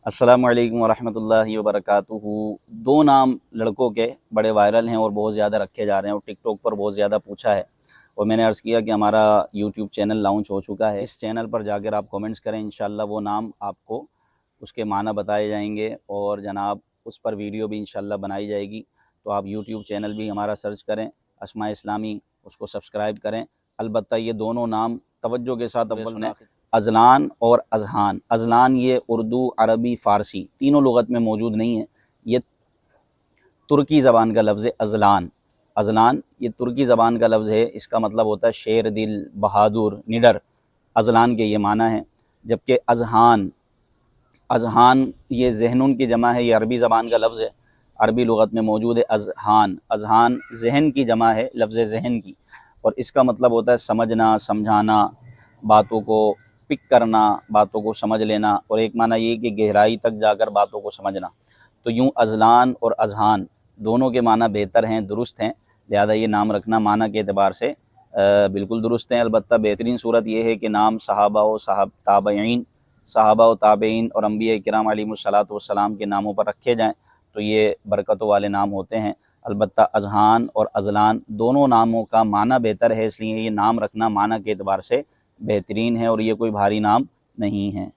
अस्सलामु अलैकुम वरहमतुल्लाहि वबरकातुहू। दो नाम लड़कों के बड़े वायरल हैं और बहुत ज़्यादा रखे जा रहे हैं और टिकटॉक पर बहुत ज़्यादा पूछा है, और मैंने अर्ज़ किया कि हमारा यूट्यूब चैनल लॉन्च हो चुका है। इस चैनल पर जाकर आप कमेंट्स करें, इंशाल्लाह वो नाम आपको उसके माना बताए जाएंगे और जनाब उस पर वीडियो भी इंशाल्लाह बनाई जाएगी। तो आप यूट्यूब चैनल भी हमारा सर्च करें, अस्मा इस्लामी, उसको सब्सक्राइब करें। अलबत्ता ये दोनों नाम तवज्जो के साथ अव्वल सुने, अज़लान और अज़हान। अज़लान ये उर्दू, अरबी, फ़ारसी तीनों लुग़त में मौजूद नहीं है। ये तुर्की ज़बान का लफ्ज़ है अज़लान। अज़लान ये तुर्की ज़बान का लफ्ज़ है, इसका मतलब होता है शेर दिल, बहादुर, निडर। अज़लान के ये माना है। जबकि अज़हान, अज़हान ये ज़हनुन की जमा है, ये अरबी ज़बान का लफ्ज़ है, अरबी लुग़त में मौजूद है अज़हान। अज़हान ज़हन की जमा है, लफ्ज़ ज़हन की, और इसका मतलब होता है समझना, समझाना, बातों को पिक करना, बातों को समझ लेना, और एक माना ये कि गहराई तक जाकर बातों को समझना। तो यूँ अज़लान और अज़हान दोनों के माना बेहतर हैं, दुरुस्त हैं, लिहाजा ये नाम रखना माना के एतबार से बिल्कुल दुरुस्त हैं। अलबत्ता बेहतरीन सूरत यह है कि नाम सहाबा व ताबईन, सहाबा व ताबईन और अंबिया किराम अलैहिमुस्सलातु वस्सलाम के नामों पर रखे जाएँ तो ये बरकतों वाले नाम होते हैं। अलबत्ता अज़हान और अज़लान दोनों नामों का माना बेहतर है, इसलिए ये नाम रखना माना के एतबार से बेहतरीन है और ये कोई भारी नाम नहीं है।